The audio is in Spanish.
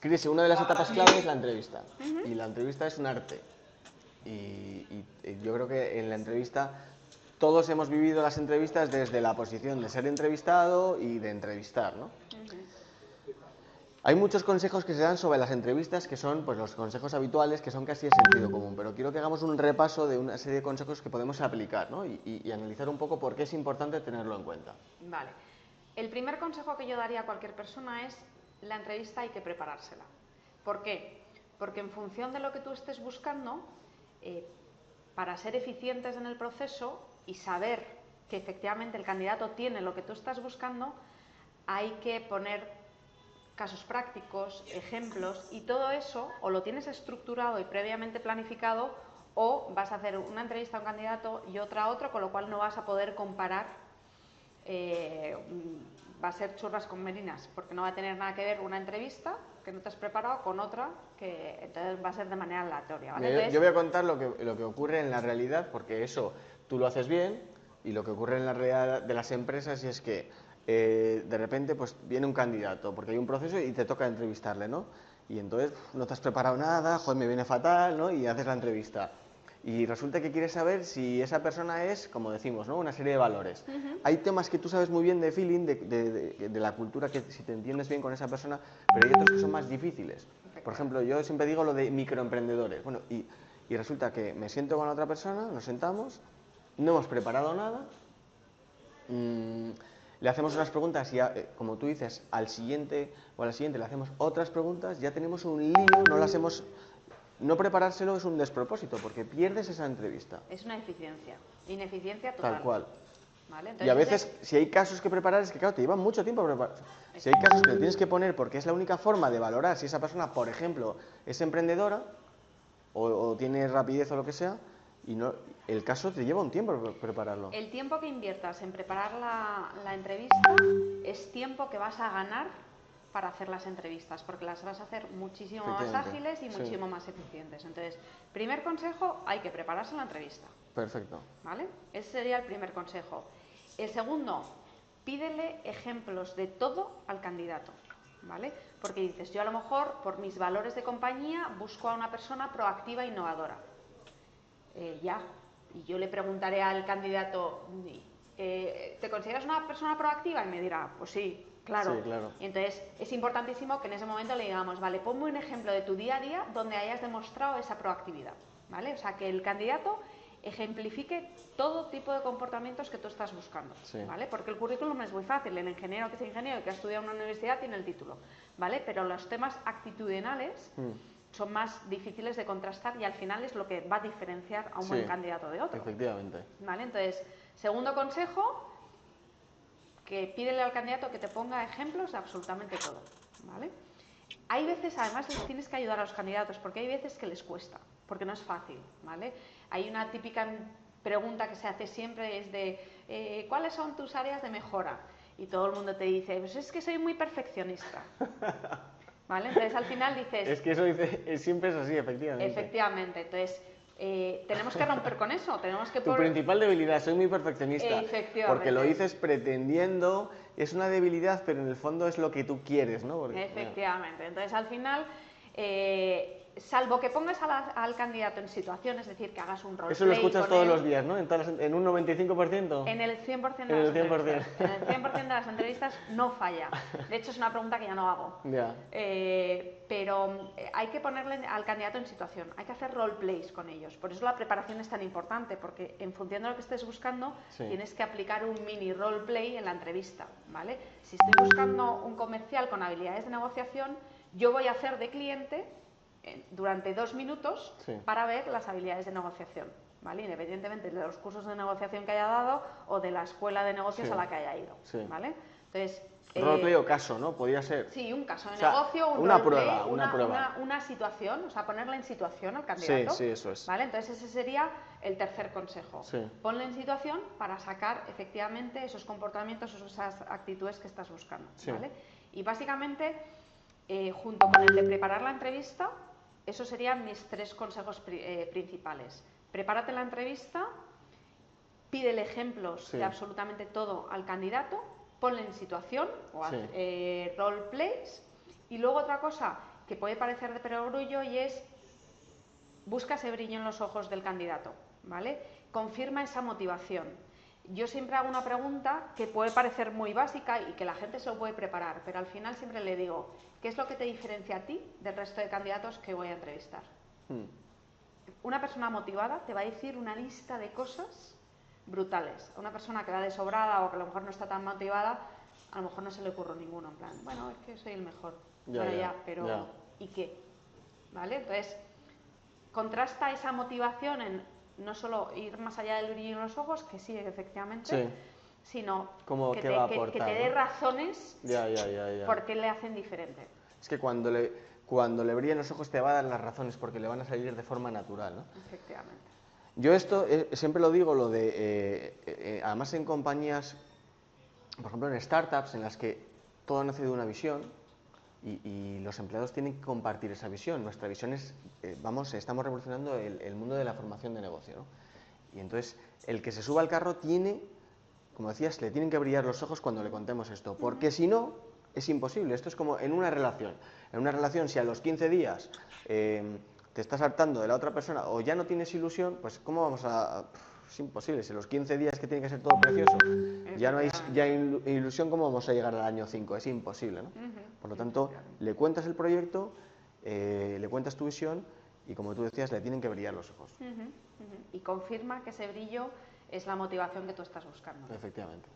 Cris, una de las etapas clave es la entrevista. Y la entrevista es un arte. Y yo creo que en la entrevista todos hemos vivido las entrevistas desde la posición de ser entrevistado y de entrevistar, ¿no? Hay muchos consejos que se dan sobre las entrevistas que son pues, los consejos habituales, que son casi de sentido común, pero quiero que hagamos un repaso de una serie de consejos que podemos aplicar, ¿no? y analizar un poco por qué es importante tenerlo en cuenta. Vale. El primer consejo que yo daría a cualquier persona es: la entrevista hay que preparársela. ¿Por qué? Porque en función de lo que tú estés buscando, para ser eficientes en el proceso y saber que efectivamente el candidato tiene lo que tú estás buscando, hay que poner casos prácticos, ejemplos, y todo eso o lo tienes estructurado y previamente planificado, o vas a hacer una entrevista a un candidato y otra a otro, con lo cual no vas a poder comparar, va a ser churras con merinas, porque no va a tener nada que ver una entrevista que no te has preparado con otra, que entonces va a ser de manera aleatoria, ¿vale? Entonces, yo voy a contar lo que ocurre en la realidad, porque eso tú lo haces bien, y lo que ocurre en la realidad de las empresas es que de repente pues viene un candidato, porque hay un proceso y te toca entrevistarle, ¿no? Y entonces no te has preparado nada, joder, me viene fatal, ¿no? Y haces la entrevista. Y resulta que quieres saber si esa persona es, como decimos, ¿no? Una serie de valores. Hay temas que tú sabes muy bien de feeling, de la cultura, que si te entiendes bien con esa persona, pero hay otros que son más difíciles. Por ejemplo, yo siempre digo lo de microemprendedores. Bueno, y resulta que me siento con otra persona, nos sentamos, no hemos preparado nada, le hacemos unas preguntas y, como tú dices, al siguiente o a la siguiente le hacemos otras preguntas, ya tenemos un lío, no las hemos... No preparárselo es un despropósito, porque pierdes esa entrevista. es una ineficiencia total. Tal cual. ¿Vale? Entonces, y a veces, si hay casos que preparar, es que claro, te lleva mucho tiempo preparar. Si hay casos que lo tienes que poner porque es la única forma de valorar si esa persona, por ejemplo, es emprendedora o tiene rapidez o lo que sea, y no, el caso te lleva un tiempo prepararlo. El tiempo que inviertas en preparar la entrevista es tiempo que vas a ganar para hacer las entrevistas, porque las vas a hacer muchísimo más ágiles y muchísimo más eficientes. Entonces, primer consejo, hay que prepararse la entrevista. Perfecto. ¿Vale? Ese sería el primer consejo. El segundo, pídele ejemplos de todo al candidato, ¿vale? Porque dices, yo a lo mejor, por mis valores de compañía, busco a una persona proactiva e innovadora. Y yo le preguntaré al candidato, ¿te consideras una persona proactiva? Y me dirá, pues sí, claro. Sí, claro. Y entonces es importantísimo que en ese momento le digamos, vale, ponme un ejemplo de tu día a día donde hayas demostrado esa proactividad, ¿vale? O sea, que el candidato ejemplifique todo tipo de comportamientos que tú estás buscando, ¿vale? Porque el currículum es muy fácil, el ingeniero que es ingeniero y que ha estudiado en una universidad tiene el título, ¿vale? Pero los temas actitudinales son más difíciles de contrastar y al final es lo que va a diferenciar a un buen candidato de otro. Efectivamente. ¿Vale? Entonces, segundo consejo, que pídele al candidato que te ponga ejemplos de absolutamente todo, ¿vale? Hay veces, además, les tienes que ayudar a los candidatos, porque hay veces que les cuesta, porque no es fácil, ¿vale? Hay una típica pregunta que se hace siempre, es de ¿cuáles son tus áreas de mejora? Y todo el mundo te dice, pues es que soy muy perfeccionista. ¿Vale? Entonces al final dices... Es que eso siempre es así, efectivamente. Efectivamente, entonces tenemos que romper con eso, tenemos que... Tu principal debilidad, soy muy perfeccionista. Efectivamente. Porque lo dices pretendiendo, es una debilidad, pero en el fondo es lo que tú quieres, ¿no? Porque, efectivamente, entonces al final... salvo que pongas al candidato en situación, es decir, que hagas un roleplay. Eso lo escuchas todos los días, ¿no? ¿En un 95%? En el 100% de las entrevistas. En el 100% de las entrevistas no falla. De hecho, es una pregunta que ya no hago. Ya. Pero hay que ponerle al candidato en situación, hay que hacer roleplays con ellos. Por eso la preparación es tan importante, porque en función de lo que estés buscando, tienes que aplicar un mini roleplay en la entrevista, ¿vale? Si estoy buscando un comercial con habilidades de negociación, yo voy a hacer de cliente durante 2 minutos para ver las habilidades de negociación, ¿vale? Independientemente de los cursos de negociación que haya dado o de la escuela de negocios a la que haya ido, ¿vale? Entonces, roleplay o caso, ¿no? Podría ser. Sí, un caso de negocio, un una roleplay, prueba. una situación, o sea, ponerla en situación al candidato. Sí, eso es. ¿Vale? Entonces ese sería el tercer consejo. Ponle en situación para sacar efectivamente esos comportamientos, esas actitudes que estás buscando, ¿vale? Y básicamente, junto con el de preparar la entrevista, esos serían mis 3 consejos principales. Prepárate la entrevista, pídele ejemplos de absolutamente todo al candidato, ponle en situación o haz roleplays. Y luego otra cosa que puede parecer de perogrullo y es: busca ese brillo en los ojos del candidato, ¿vale? Confirma esa motivación. Yo siempre hago una pregunta que puede parecer muy básica y que la gente se lo puede preparar, pero al final siempre le digo: ¿qué es lo que te diferencia a ti del resto de candidatos que voy a entrevistar? Una persona motivada te va a decir una lista de cosas brutales. A una persona que va de sobrada o que a lo mejor no está tan motivada, a lo mejor no se le ocurre ninguno, en plan, bueno, es que soy el mejor. Pero ¿y qué? ¿Vale? Entonces, contrasta esa motivación en no solo ir más allá del brillo en los ojos, que sí, efectivamente, sino que te dé razones por qué le hacen diferente. Es que cuando le brillan los ojos te va a dar las razones porque le van a salir de forma natural, ¿no? Efectivamente. Yo esto siempre lo digo, lo de, además en compañías, por ejemplo en startups en las que todo nace de una visión y los empleados tienen que compartir esa visión. Nuestra visión es, estamos revolucionando el mundo de la formación de negocio, ¿no? Y entonces el que se suba al carro tiene, como decías, le tienen que brillar los ojos cuando le contemos esto, porque si no, es imposible. Esto es como en una relación. En una relación, si a los 15 días te estás hartando de la otra persona o ya no tienes ilusión, pues ¿cómo vamos a...? Es imposible. Si los 15 días que tiene que ser todo precioso, ya no hay ilusión, ¿cómo vamos a llegar al año 5? Es imposible, ¿no? Por lo tanto, le cuentas el proyecto, le cuentas tu visión y, como tú decías, le tienen que brillar los ojos. Y confirma que ese brillo es la motivación que tú estás buscando. Efectivamente.